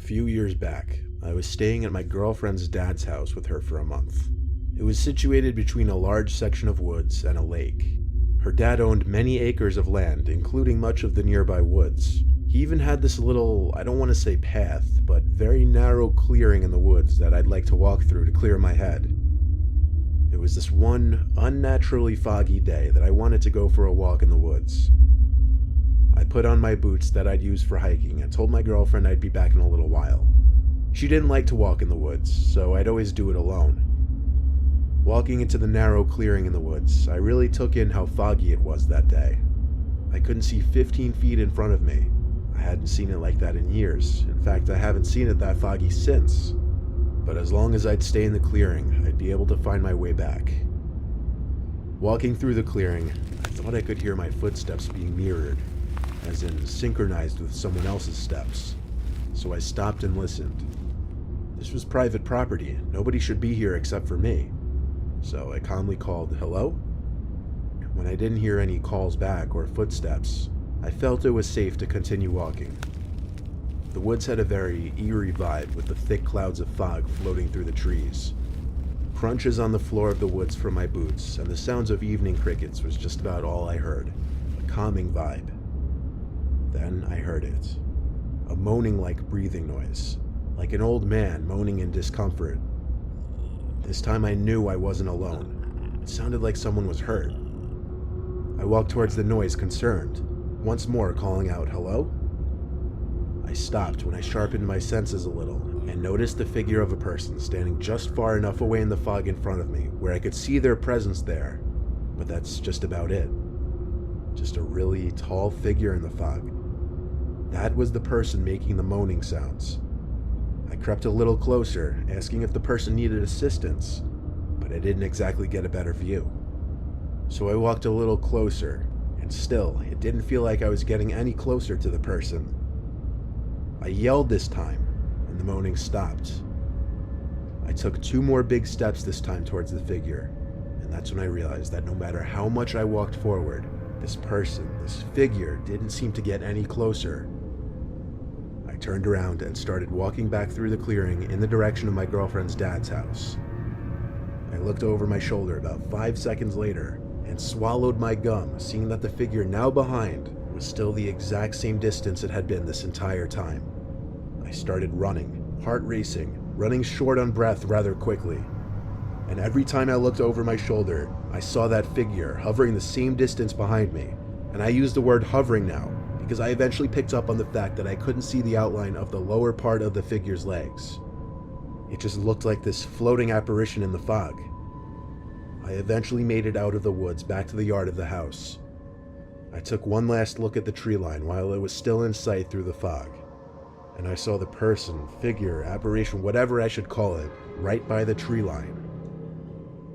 few years back, I was staying at my girlfriend's dad's house with her for a month. It was situated between a large section of woods and a lake. Her dad owned many acres of land, including much of the nearby woods. He even had this little, I don't want to say path, but very narrow clearing in the woods that I'd like to walk through to clear my head. It was this one unnaturally foggy day that I wanted to go for a walk in the woods. I put on my boots that I'd use for hiking and told my girlfriend I'd be back in a little while. She didn't like to walk in the woods, so I'd always do it alone. Walking into the narrow clearing in the woods, I really took in how foggy it was that day. I couldn't see 15 feet in front of me. I hadn't seen it like that in years. In fact, I haven't seen it that foggy since. But as long as I'd stay in the clearing, I'd be able to find my way back. Walking through the clearing, I thought I could hear my footsteps being mirrored, as in synchronized with someone else's steps. So I stopped and listened. This was private property. Nobody should be here except for me. So I calmly called, "Hello?" When I didn't hear any calls back or footsteps, I felt it was safe to continue walking. The woods had a very eerie vibe with the thick clouds of fog floating through the trees. Crunches on the floor of the woods from my boots and the sounds of evening crickets was just about all I heard. A calming vibe. Then I heard it. A moaning-like breathing noise, like an old man moaning in discomfort. This time I knew I wasn't alone. It sounded like someone was hurt. I walked towards the noise, concerned, once more calling out, "Hello?" I stopped when I sharpened my senses a little and noticed the figure of a person standing just far enough away in the fog in front of me where I could see their presence there, but that's just about it. Just a really tall figure in the fog. That was the person making the moaning sounds. I crept a little closer, asking if the person needed assistance, but I didn't exactly get a better view. So I walked a little closer, and still, it didn't feel like I was getting any closer to the person. I yelled this time, and the moaning stopped. I took 2 more big steps this time towards the figure, and that's when I realized that no matter how much I walked forward, this person, this figure, didn't seem to get any closer. I turned around and started walking back through the clearing in the direction of my girlfriend's dad's house. I looked over my shoulder about 5 seconds later and swallowed my gum, seeing that the figure now behind was still the exact same distance it had been this entire time. I started running, heart racing, running short on breath rather quickly. And every time I looked over my shoulder, I saw that figure hovering the same distance behind me. And I use the word hovering now, because I eventually picked up on the fact that I couldn't see the outline of the lower part of the figure's legs. It just looked like this floating apparition in the fog. I eventually made it out of the woods back to the yard of the house. I took one last look at the tree line while it was still in sight through the fog, and I saw the person, figure, apparition, whatever I should call it, right by the tree line.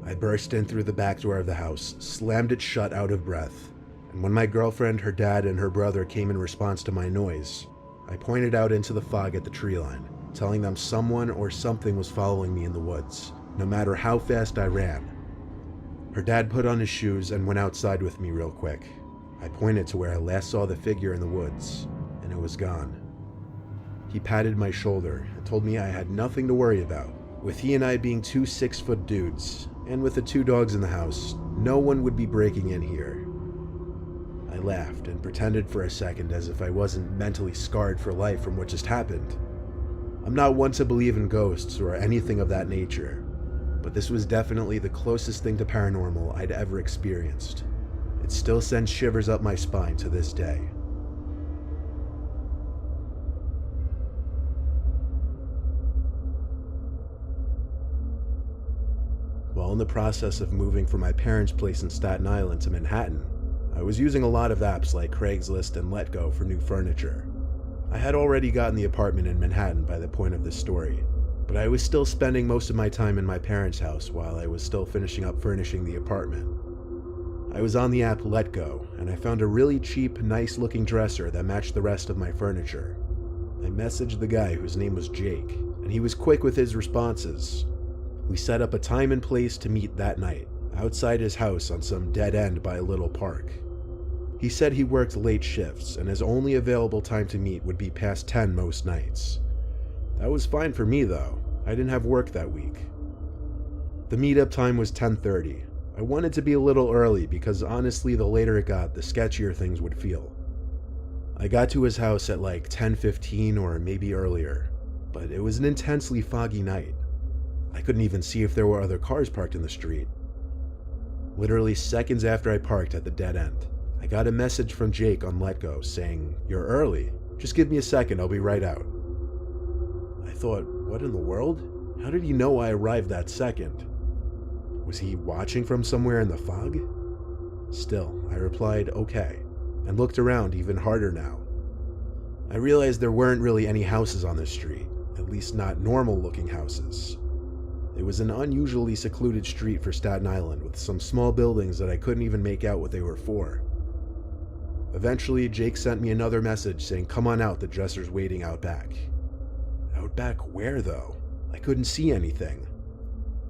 I burst in through the back door of the house, slammed it shut out of breath, and when my girlfriend, her dad, and her brother came in response to my noise, I pointed out into the fog at the tree line, telling them someone or something was following me in the woods, no matter how fast I ran. Her dad put on his shoes and went outside with me real quick. I pointed to where I last saw the figure in the woods, and it was gone. He patted my shoulder and told me I had nothing to worry about. With he and I being 2 6-foot dudes, and with the 2 dogs in the house, no one would be breaking in here. I laughed and pretended for a second as if I wasn't mentally scarred for life from what just happened. I'm not one to believe in ghosts or anything of that nature, but this was definitely the closest thing to paranormal I'd ever experienced. It still sends shivers up my spine to this day. While in the process of moving from my parents' place in Staten Island to Manhattan, I was using a lot of apps like Craigslist and Letgo for new furniture. I had already gotten the apartment in Manhattan by the point of this story, but I was still spending most of my time in my parents' house while I was still finishing up furnishing the apartment. I was on the app Letgo, and I found a really cheap, nice-looking dresser that matched the rest of my furniture. I messaged the guy whose name was Jake, and he was quick with his responses. We set up a time and place to meet that night, outside his house on some dead end by a little park. He said he worked late shifts, and his only available time to meet would be past 10 most nights. That was fine for me though. I didn't have work that week. The meetup time was 10:30. I wanted to be a little early because honestly the later it got, the sketchier things would feel. I got to his house at like 10:15 or maybe earlier, but it was an intensely foggy night. I couldn't even see if there were other cars parked in the street. Literally seconds after I parked at the dead end, I got a message from Jake on Letgo saying, "You're early. Just give me a second, I'll be right out." I thought, what in the world? How did he know I arrived that second? Was he watching from somewhere in the fog? Still, I replied, okay, and looked around even harder now. I realized there weren't really any houses on this street, at least not normal-looking houses. It was an unusually secluded street for Staten Island with some small buildings that I couldn't even make out what they were for. Eventually, Jake sent me another message saying, "Come on out, the dresser's waiting out back." Out back where though? I couldn't see anything.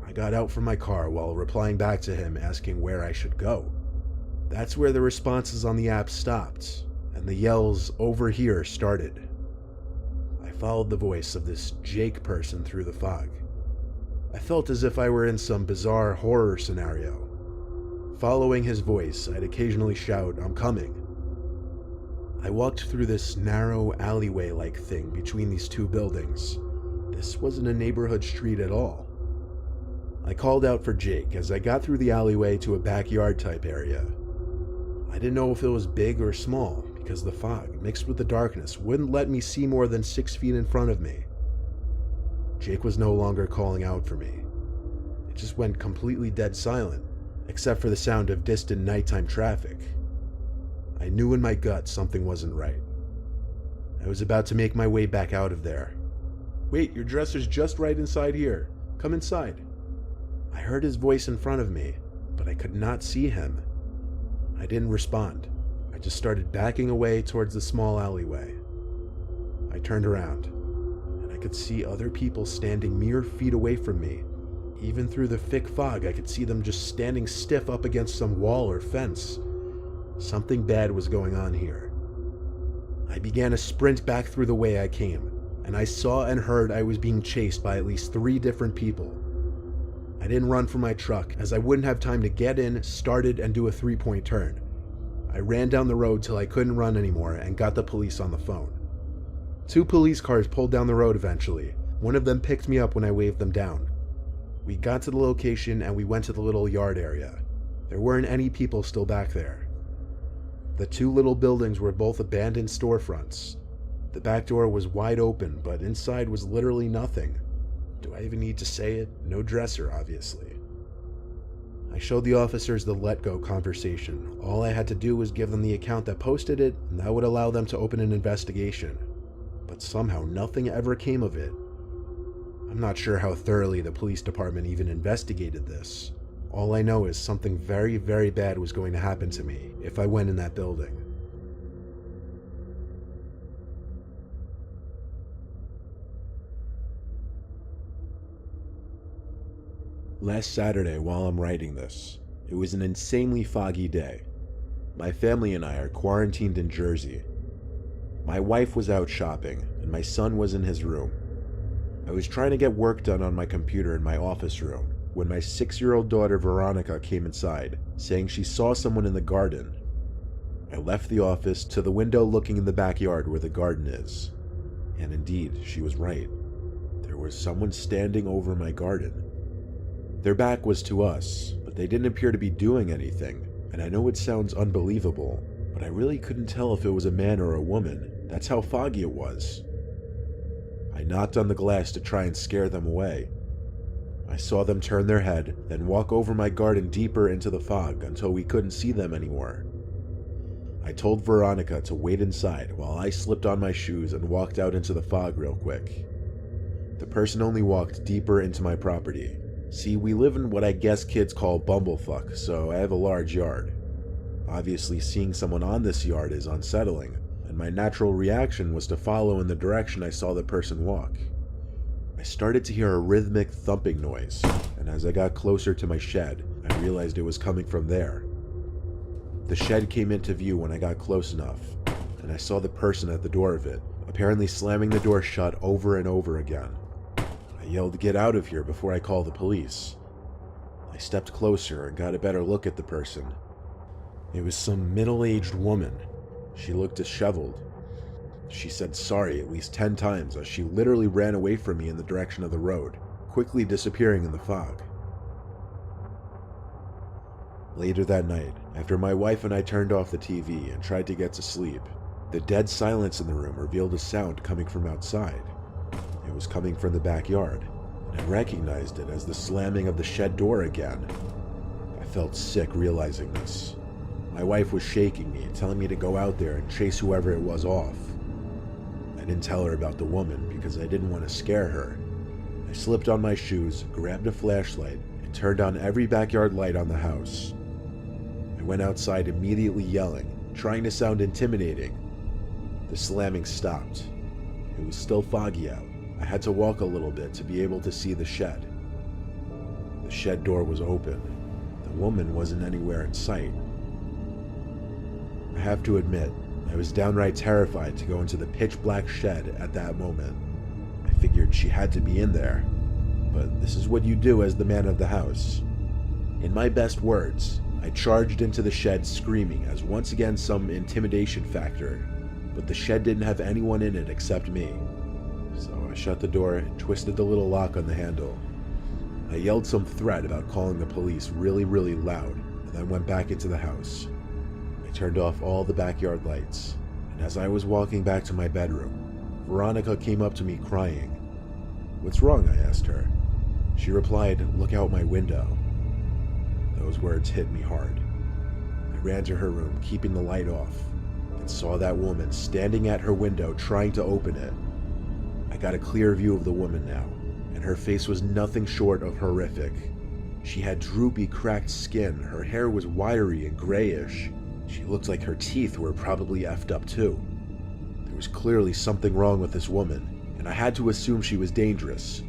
I got out from my car while replying back to him asking where I should go. That's where the responses on the app stopped, and the yells "over here" started. I followed the voice of this Jake person through the fog. I felt as if I were in some bizarre horror scenario. Following his voice, I'd occasionally shout, "I'm coming." I walked through this narrow alleyway-like thing between these two buildings. This wasn't a neighborhood street at all. I called out for Jake as I got through the alleyway to a backyard-type area. I didn't know if it was big or small because the fog, mixed with the darkness, wouldn't let me see more than 6 feet in front of me. Jake was no longer calling out for me. It just went completely dead silent, except for the sound of distant nighttime traffic. I knew in my gut something wasn't right. I was about to make my way back out of there. "Wait, your dresser's just right inside here. Come inside." I heard his voice in front of me, but I could not see him. I didn't respond. I just started backing away towards the small alleyway. I turned around, and I could see other people standing mere feet away from me. Even through the thick fog, I could see them just standing stiff up against some wall or fence. Something bad was going on here. I began a sprint back through the way I came, and I saw and heard I was being chased by at least 3 different people. I didn't run for my truck, as I wouldn't have time to get in, started, and do a 3-point turn. I ran down the road till I couldn't run anymore and got the police on the phone. 2 police cars pulled down the road eventually. One of them picked me up when I waved them down. We got to the location and we went to the little yard area. There weren't any people still back there. The 2 little buildings were both abandoned storefronts. The back door was wide open, but inside was literally nothing. Do I even need to say it? No dresser, obviously. I showed the officers the Letgo conversation. All I had to do was give them the account that posted it, and that would allow them to open an investigation. But somehow nothing ever came of it. I'm not sure how thoroughly the police department even investigated this. All I know is something very, very bad was going to happen to me if I went in that building. Last Saturday, while I'm writing this, it was an insanely foggy day. My family and I are quarantined in Jersey. My wife was out shopping, and my son was in his room. I was trying to get work done on my computer in my office room when my 6-year-old daughter Veronica came inside, saying she saw someone in the garden. I left the office to the window looking in the backyard where the garden is. And indeed, she was right. There was someone standing over my garden. Their back was to us, but they didn't appear to be doing anything, and I know it sounds unbelievable, but I really couldn't tell if it was a man or a woman. That's how foggy it was. I knocked on the glass to try and scare them away. I saw them turn their head, then walk over my garden deeper into the fog until we couldn't see them anymore. I told Veronica to wait inside while I slipped on my shoes and walked out into the fog real quick. The person only walked deeper into my property. See, we live in what I guess kids call bumblefuck, so I have a large yard. Obviously, seeing someone on this yard is unsettling, and my natural reaction was to follow in the direction I saw the person walk. I started to hear a rhythmic thumping noise, and as I got closer to my shed, I realized it was coming from there. The shed came into view when I got close enough, and I saw the person at the door of it, apparently slamming the door shut over and over again. I yelled, "Get out of here," before I call the police. I stepped closer and got a better look at the person. It was some middle-aged woman. She looked disheveled. She said sorry at least 10 times as she literally ran away from me in the direction of the road, quickly disappearing in the fog. Later that night, after my wife and I turned off the TV and tried to get to sleep, the dead silence in the room revealed a sound coming from outside. It was coming from the backyard, and I recognized it as the slamming of the shed door again. I felt sick realizing this. My wife was shaking me, telling me to go out there and chase whoever it was off. I didn't tell her about the woman because I didn't want to scare her. I slipped on my shoes, grabbed a flashlight, and turned on every backyard light on the house. I went outside immediately yelling, trying to sound intimidating. The slamming stopped. It was still foggy out. I had to walk a little bit to be able to see the shed. The shed door was open. The woman wasn't anywhere in sight. I have to admit, I was downright terrified to go into the pitch-black shed at that moment. I figured she had to be in there, but this is what you do as the man of the house. In my best words, I charged into the shed screaming as once again some intimidation factor, but the shed didn't have anyone in it except me. So I shut the door and twisted the little lock on the handle. I yelled some threat about calling the police really, really loud, and then went back into the house. I turned off all the backyard lights, and as I was walking back to my bedroom, Veronica came up to me crying. "What's wrong?" I asked her. She replied, "Look out my window." Those words hit me hard. I ran to her room, keeping the light off, and saw that woman standing at her window trying to open it. I got a clear view of the woman now, and her face was nothing short of horrific. She had droopy, cracked skin, her hair was wiry and grayish. She looked like her teeth were probably effed up too. There was clearly something wrong with this woman, and I had to assume she was dangerous.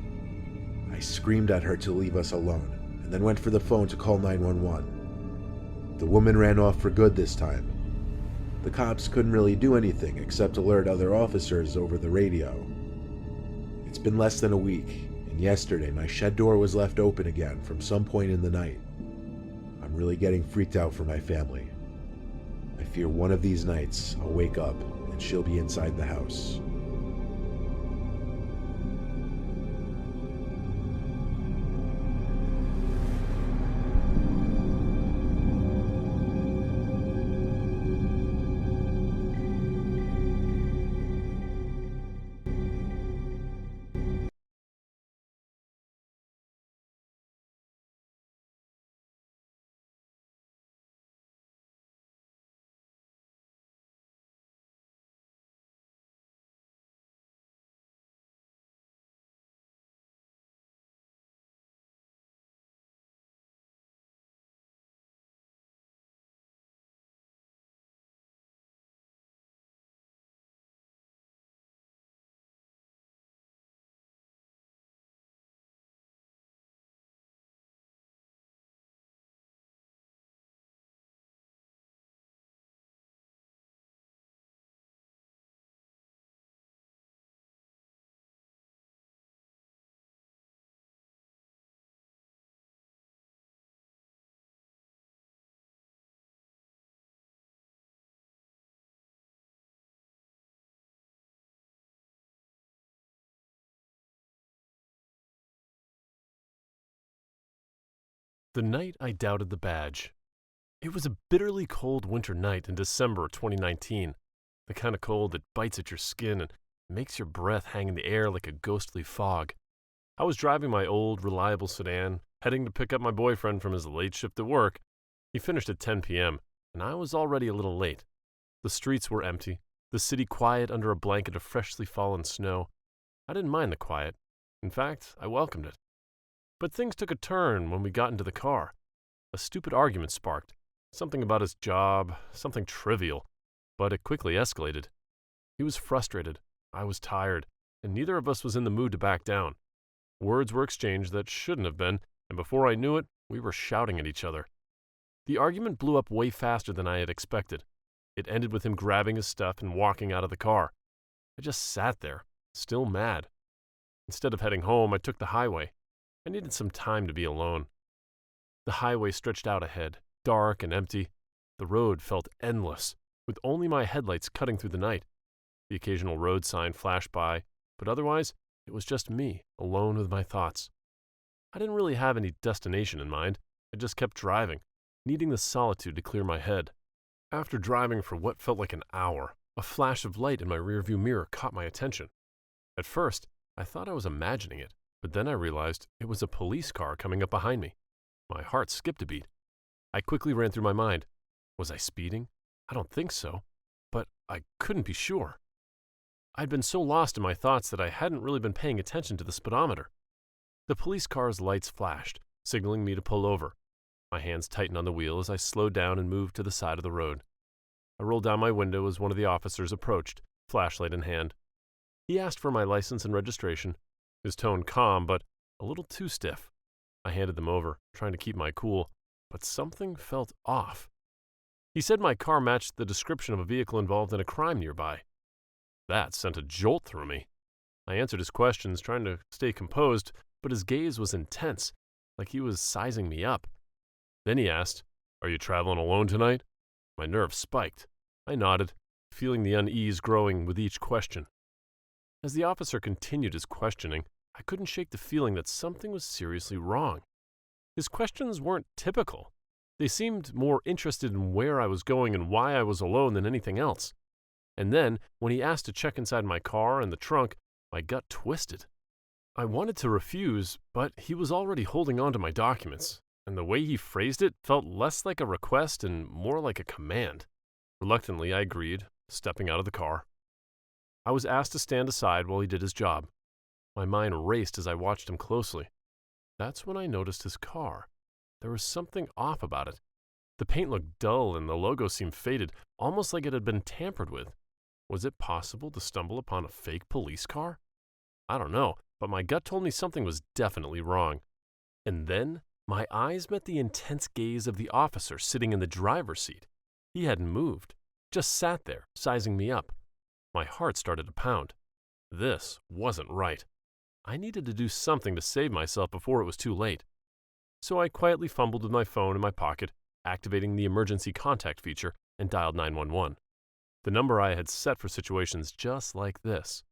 I screamed at her to leave us alone, and then went for the phone to call 911. The woman ran off for good this time. The cops couldn't really do anything except alert other officers over the radio. It's been less than a week, and yesterday my shed door was left open again from some point in the night. I'm really getting freaked out for my family. I fear one of these nights I'll wake up and she'll be inside the house. The night I doubted the badge. It was a bitterly cold winter night in December 2019, the kind of cold that bites at your skin and makes your breath hang in the air like a ghostly fog. I was driving my old, reliable sedan, heading to pick up my boyfriend from his late shift at work. He finished at 10 p.m., and I was already a little late. The streets were empty, the city quiet under a blanket of freshly fallen snow. I didn't mind the quiet. In fact, I welcomed it. But things took a turn when we got into the car. A stupid argument sparked. Something about his job, something trivial, but it quickly escalated. He was frustrated, I was tired, and neither of us was in the mood to back down. Words were exchanged that shouldn't have been, and before I knew it, we were shouting at each other. The argument blew up way faster than I had expected. It ended with him grabbing his stuff and walking out of the car. I just sat there, still mad. Instead of heading home, I took the highway. I needed some time to be alone. The highway stretched out ahead, dark and empty. The road felt endless, with only my headlights cutting through the night. The occasional road sign flashed by, but otherwise, it was just me, alone with my thoughts. I didn't really have any destination in mind. I just kept driving, needing the solitude to clear my head. After driving for what felt like an hour, a flash of light in my rearview mirror caught my attention. At first, I thought I was imagining it, but then I realized it was a police car coming up behind me. My heart skipped a beat. I quickly ran through my mind. Was I speeding? I don't think so, but I couldn't be sure. I'd been so lost in my thoughts that I hadn't really been paying attention to the speedometer. The police car's lights flashed, signaling me to pull over. My hands tightened on the wheel as I slowed down and moved to the side of the road. I rolled down my window as one of the officers approached, flashlight in hand. He asked for my license and registration, his tone calm but a little too stiff. I handed them over, trying to keep my cool, but something felt off. He said my car matched the description of a vehicle involved in a crime nearby. That sent a jolt through me. I answered his questions, trying to stay composed, but his gaze was intense, like he was sizing me up. Then he asked, "Are you traveling alone tonight?" My nerves spiked. I nodded, feeling the unease growing with each question. As the officer continued his questioning, I couldn't shake the feeling that something was seriously wrong. His questions weren't typical. They seemed more interested in where I was going and why I was alone than anything else. And then, when he asked to check inside my car and the trunk, my gut twisted. I wanted to refuse, but he was already holding on to my documents, and the way he phrased it felt less like a request and more like a command. Reluctantly, I agreed, stepping out of the car. I was asked to stand aside while he did his job. My mind raced as I watched him closely. That's when I noticed his car. There was something off about it. The paint looked dull and the logo seemed faded, almost like it had been tampered with. Was it possible to stumble upon a fake police car? I don't know, but my gut told me something was definitely wrong. And then, my eyes met the intense gaze of the officer sitting in the driver's seat. He hadn't moved, just sat there, sizing me up. My heart started to pound. This wasn't right. I needed to do something to save myself before it was too late. So I quietly fumbled with my phone in my pocket, activating the emergency contact feature, and dialed 911. The number I had set for situations just like this.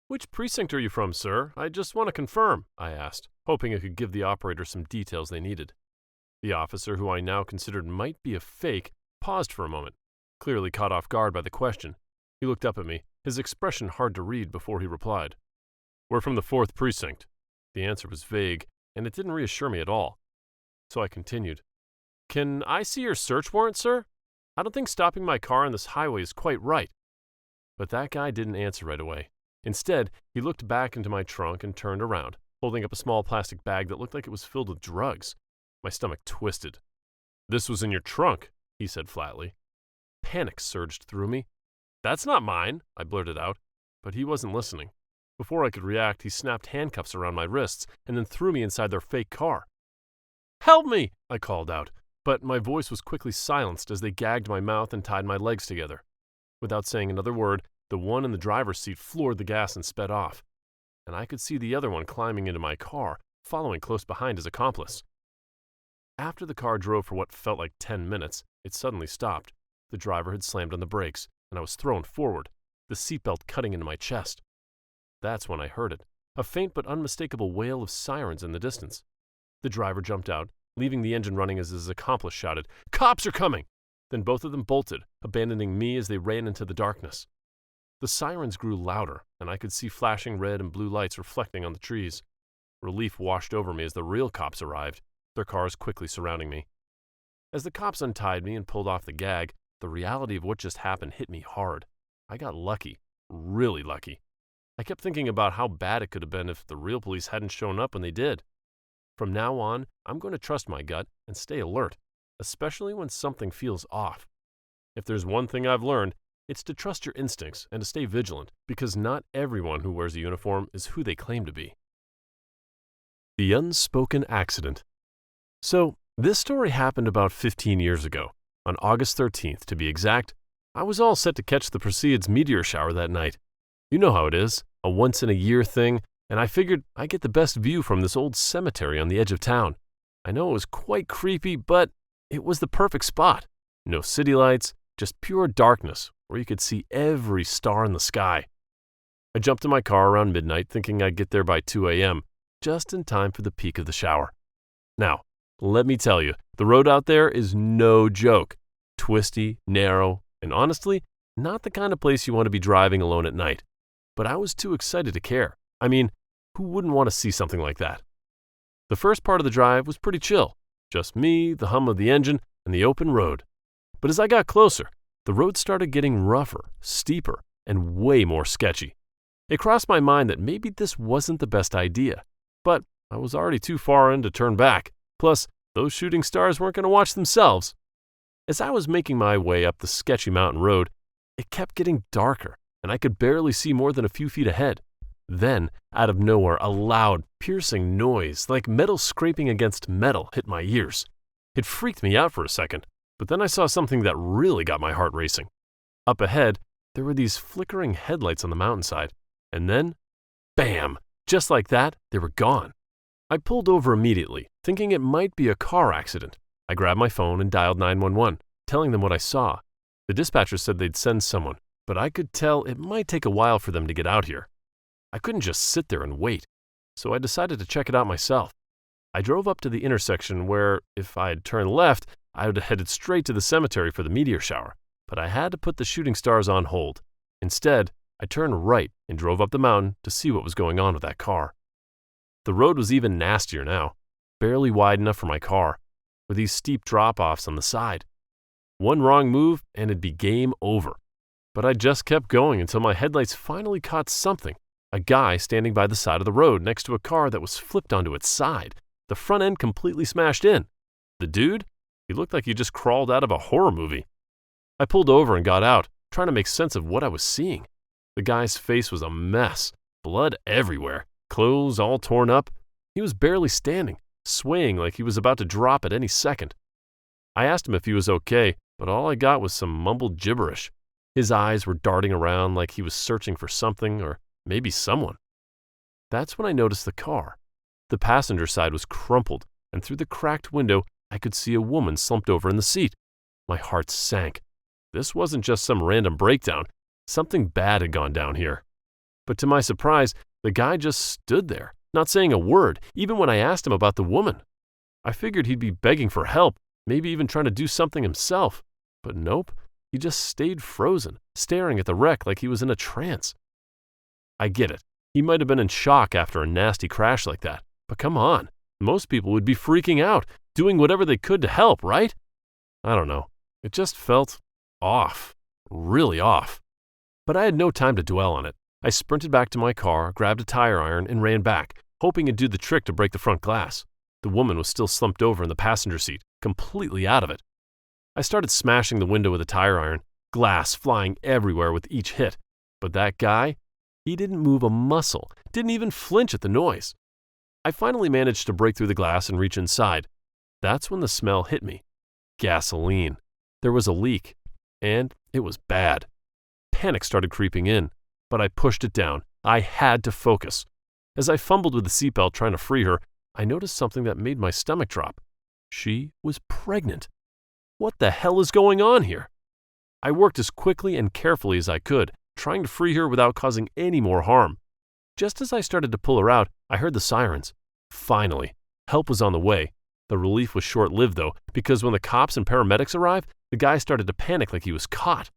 "Which precinct are you from, sir? I just want to confirm," I asked, hoping I could give the operator some details they needed. The officer, who I now considered might be a fake, paused for a moment, clearly caught off guard by the question. He looked up at me, his expression hard to read before he replied. "We're from the 4th Precinct." The answer was vague, and it didn't reassure me at all. So I continued. "Can I see your search warrant, sir? I don't think stopping my car on this highway is quite right." But that guy didn't answer right away. Instead, he looked back into my trunk and turned around, holding up a small plastic bag that looked like it was filled with drugs. My stomach twisted. "This was in your trunk," he said flatly. Panic surged through me. "That's not mine," I blurted out, but he wasn't listening. Before I could react, he snapped handcuffs around my wrists and then threw me inside their fake car. "Help me!" I called out, but my voice was quickly silenced as they gagged my mouth and tied my legs together. Without saying another word, the one in the driver's seat floored the gas and sped off, and I could see the other one climbing into my car, following close behind his accomplice. After the car drove for what felt like 10 minutes, it suddenly stopped. The driver had slammed on the brakes, and I was thrown forward, the seatbelt cutting into my chest. That's when I heard it, a faint but unmistakable wail of sirens in the distance. The driver jumped out, leaving the engine running as his accomplice shouted, "Cops are coming!" Then both of them bolted, abandoning me as they ran into the darkness. The sirens grew louder, and I could see flashing red and blue lights reflecting on the trees. Relief washed over me as the real cops arrived, their cars quickly surrounding me. As the cops untied me and pulled off the gag, the reality of what just happened hit me hard. I got lucky, really lucky. I kept thinking about how bad it could have been if the real police hadn't shown up when they did. From now on, I'm going to trust my gut and stay alert, especially when something feels off. If there's one thing I've learned, it's to trust your instincts and to stay vigilant, because not everyone who wears a uniform is who they claim to be. The Unspoken Accident. So, this story happened about 15 years ago, on August 13th to be exact. I was all set to catch the Perseids meteor shower that night. You know how it is, a once-in-a-year thing, and I figured I'd get the best view from this old cemetery on the edge of town. I know it was quite creepy, but it was the perfect spot. No city lights, just pure darkness where you could see every star in the sky. I jumped in my car around midnight thinking I'd get there by 2 a.m., just in time for the peak of the shower. Now, let me tell you, the road out there is no joke. Twisty, narrow, and honestly, not the kind of place you want to be driving alone at night. But I was too excited to care. I mean, who wouldn't want to see something like that? The first part of the drive was pretty chill. Just me, the hum of the engine, and the open road. But as I got closer, the road started getting rougher, steeper, and way more sketchy. It crossed my mind that maybe this wasn't the best idea. But I was already too far in to turn back. Plus, those shooting stars weren't going to watch themselves. As I was making my way up the sketchy mountain road, it kept getting darker, and I could barely see more than a few feet ahead. Then, out of nowhere, a loud, piercing noise, like metal scraping against metal, hit my ears. It freaked me out for a second, but then I saw something that really got my heart racing. Up ahead, there were these flickering headlights on the mountainside, and then, bam! Just like that, they were gone. I pulled over immediately, thinking it might be a car accident. I grabbed my phone and dialed 911, telling them what I saw. The dispatcher said they'd send someone, but I could tell it might take a while for them to get out here. I couldn't just sit there and wait, so I decided to check it out myself. I drove up to the intersection where, if I had turned left, I would have headed straight to the cemetery for the meteor shower, but I had to put the shooting stars on hold. Instead, I turned right and drove up the mountain to see what was going on with that car. The road was even nastier now, barely wide enough for my car, with these steep drop-offs on the side. One wrong move and it'd be game over. But I just kept going until my headlights finally caught something. A guy standing by the side of the road next to a car that was flipped onto its side, the front end completely smashed in. The dude? He looked like he just crawled out of a horror movie. I pulled over and got out, trying to make sense of what I was seeing. The guy's face was a mess, blood everywhere, clothes all torn up. He was barely standing, swaying like he was about to drop at any second. I asked him if he was okay, but all I got was some mumbled gibberish. His eyes were darting around like he was searching for something or maybe someone. That's when I noticed the car. The passenger side was crumpled, and through the cracked window, I could see a woman slumped over in the seat. My heart sank. This wasn't just some random breakdown. Something bad had gone down here. But to my surprise, the guy just stood there, not saying a word, even when I asked him about the woman. I figured he'd be begging for help, maybe even trying to do something himself. But nope, he just stayed frozen, staring at the wreck like he was in a trance. I get it. He might have been in shock after a nasty crash like that. But come on, most people would be freaking out, doing whatever they could to help, right? I don't know. It just felt off. Really off. But I had no time to dwell on it. I sprinted back to my car, grabbed a tire iron, and ran back, hoping it'd do the trick to break the front glass. The woman was still slumped over in the passenger seat, completely out of it. I started smashing the window with a tire iron, glass flying everywhere with each hit. But that guy, he didn't move a muscle, didn't even flinch at the noise. I finally managed to break through the glass and reach inside. That's when the smell hit me. Gasoline. There was a leak, and it was bad. Panic started creeping in, but I pushed it down. I had to focus. As I fumbled with the seatbelt trying to free her, I noticed something that made my stomach drop. She was pregnant. What the hell is going on here? I worked as quickly and carefully as I could, trying to free her without causing any more harm. Just as I started to pull her out, I heard the sirens. Finally, help was on the way. The relief was short-lived, though, because when the cops and paramedics arrived, the guy started to panic like he was caught.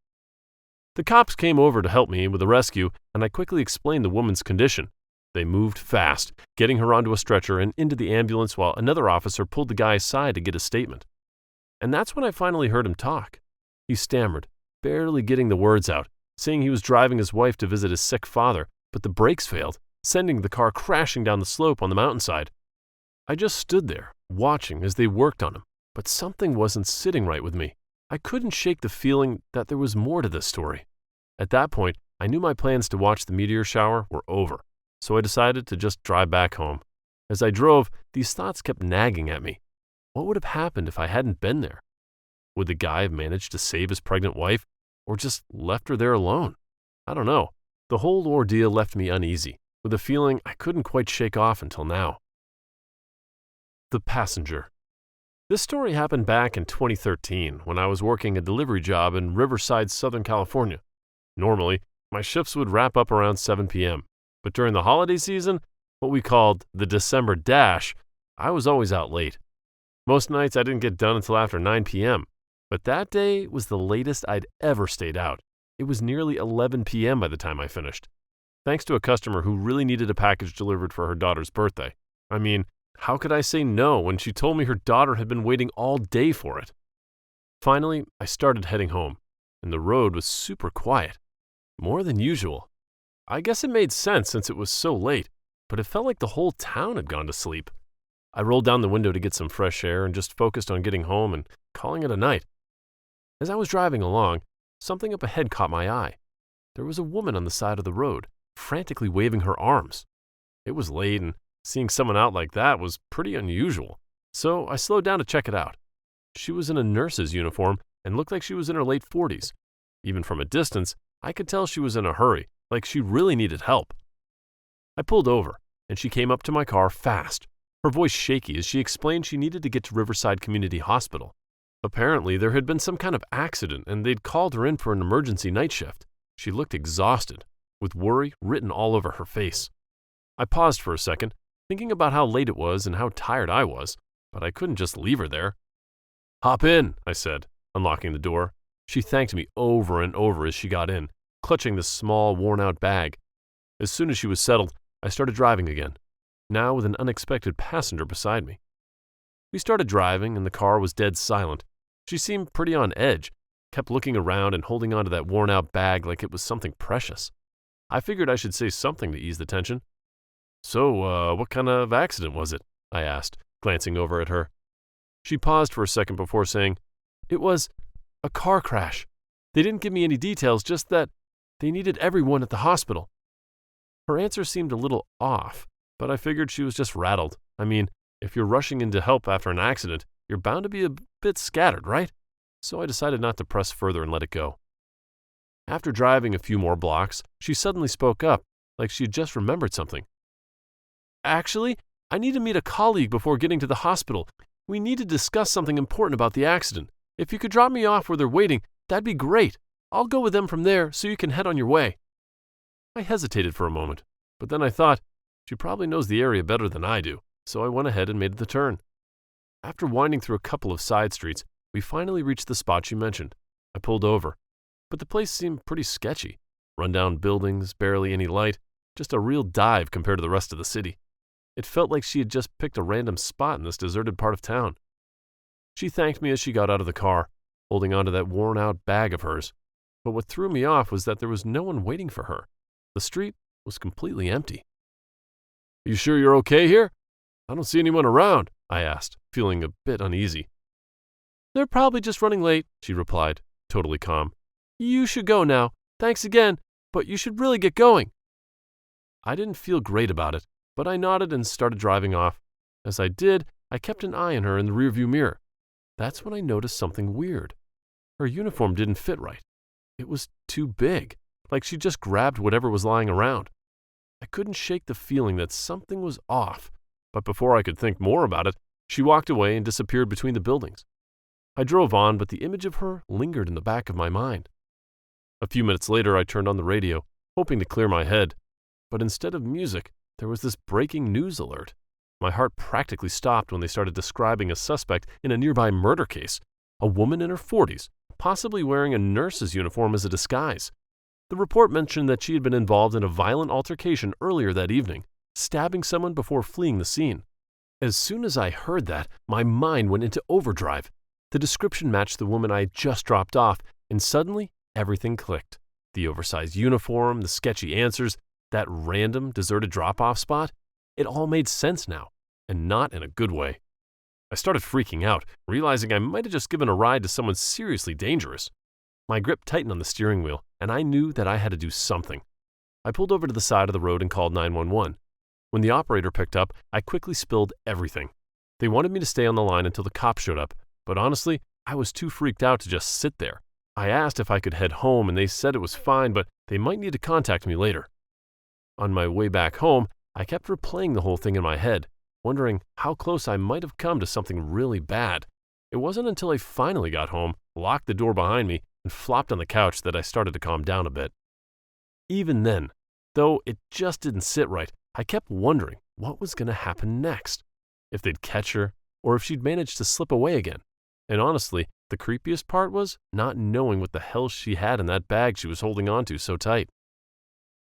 The cops came over to help me with the rescue, and I quickly explained the woman's condition. They moved fast, getting her onto a stretcher and into the ambulance while another officer pulled the guy aside to get a statement. And that's when I finally heard him talk. He stammered, barely getting the words out, saying he was driving his wife to visit his sick father, but the brakes failed, sending the car crashing down the slope on the mountainside. I just stood there, watching as they worked on him, but something wasn't sitting right with me. I couldn't shake the feeling that there was more to this story. At that point, I knew my plans to watch the meteor shower were over, so I decided to just drive back home. As I drove, these thoughts kept nagging at me. What would have happened if I hadn't been there? Would the guy have managed to save his pregnant wife, or just left her there alone? I don't know. The whole ordeal left me uneasy, with a feeling I couldn't quite shake off until now. The passenger. This story happened back in 2013 when I was working a delivery job in Riverside, Southern California. Normally, my shifts would wrap up around 7 p.m., but during the holiday season, what we called the December Dash, I was always out late. Most nights I didn't get done until after 9 p.m., but that day was the latest I'd ever stayed out. It was nearly 11 p.m. by the time I finished, thanks to a customer who really needed a package delivered for her daughter's birthday. I mean, how could I say no when she told me her daughter had been waiting all day for it? Finally, I started heading home, and the road was super quiet, more than usual. I guess it made sense since it was so late, but it felt like the whole town had gone to sleep. I rolled down the window to get some fresh air and just focused on getting home and calling it a night. As I was driving along, something up ahead caught my eye. There was a woman on the side of the road, frantically waving her arms. It was late, and seeing someone out like that was pretty unusual, so I slowed down to check it out. She was in a nurse's uniform and looked like she was in her late 40s. Even from a distance, I could tell she was in a hurry, like she really needed help. I pulled over, and she came up to my car fast, her voice shaky as she explained she needed to get to Riverside Community Hospital. Apparently, there had been some kind of accident, and they'd called her in for an emergency night shift. She looked exhausted, with worry written all over her face. I paused for a second, thinking about how late it was and how tired I was, but I couldn't just leave her there. "Hop in," I said, unlocking the door. She thanked me over and over as she got in, clutching the small, worn-out bag. As soon as she was settled, I started driving again, now with an unexpected passenger beside me. We started driving, and the car was dead silent. She seemed pretty on edge, kept looking around and holding onto that worn-out bag like it was something precious. I figured I should say something to ease the tension. "So, what kind of accident was it?" I asked, glancing over at her. She paused for a second before saying, "It was a car crash. They didn't give me any details, just that they needed everyone at the hospital." Her answer seemed a little off, but I figured she was just rattled. I mean, if you're rushing in to help after an accident, you're bound to be a bit scattered, right? So I decided not to press further and let it go. After driving a few more blocks, she suddenly spoke up, like she had just remembered something. "Actually, I need to meet a colleague before getting to the hospital. We need to discuss something important about the accident. If you could drop me off where they're waiting, that'd be great. I'll go with them from there so you can head on your way." I hesitated for a moment, but then I thought, she probably knows the area better than I do, so I went ahead and made the turn. After winding through a couple of side streets, we finally reached the spot she mentioned. I pulled over, but the place seemed pretty sketchy. Rundown buildings, barely any light, just a real dive compared to the rest of the city. It felt like she had just picked a random spot in this deserted part of town. She thanked me as she got out of the car, holding onto that worn-out bag of hers. But what threw me off was that there was no one waiting for her. The street was completely empty. "You sure you're okay here? I don't see anyone around," I asked, feeling a bit uneasy. "They're probably just running late," she replied, totally calm. "You should go now. Thanks again, but you should really get going." I didn't feel great about it, but I nodded and started driving off. As I did, I kept an eye on her in the rearview mirror. That's when I noticed something weird. Her uniform didn't fit right. It was too big, like she just grabbed whatever was lying around. I couldn't shake the feeling that something was off, but before I could think more about it, she walked away and disappeared between the buildings. I drove on, but the image of her lingered in the back of my mind. A few minutes later, I turned on the radio, hoping to clear my head, but instead of music, there was this breaking news alert. My heart practically stopped when they started describing a suspect in a nearby murder case, a woman in her 40s, possibly wearing a nurse's uniform as a disguise. The report mentioned that she had been involved in a violent altercation earlier that evening, stabbing someone before fleeing the scene. As soon as I heard that, my mind went into overdrive. The description matched the woman I had just dropped off, and suddenly everything clicked. The oversized uniform, the sketchy answers, that random deserted drop-off spot, it all made sense now, and not in a good way. I started freaking out, realizing I might have just given a ride to someone seriously dangerous. My grip tightened on the steering wheel, and I knew that I had to do something. I pulled over to the side of the road and called 911. When the operator picked up, I quickly spilled everything. They wanted me to stay on the line until the cops showed up, but honestly, I was too freaked out to just sit there. I asked if I could head home, and they said it was fine, but they might need to contact me later. On my way back home, I kept replaying the whole thing in my head, wondering how close I might have come to something really bad. It wasn't until I finally got home, locked the door behind me, and flopped on the couch that I started to calm down a bit. Even then, though it just didn't sit right, I kept wondering what was going to happen next. If they'd catch her, or if she'd managed to slip away again. And honestly, the creepiest part was not knowing what the hell she had in that bag she was holding onto so tight.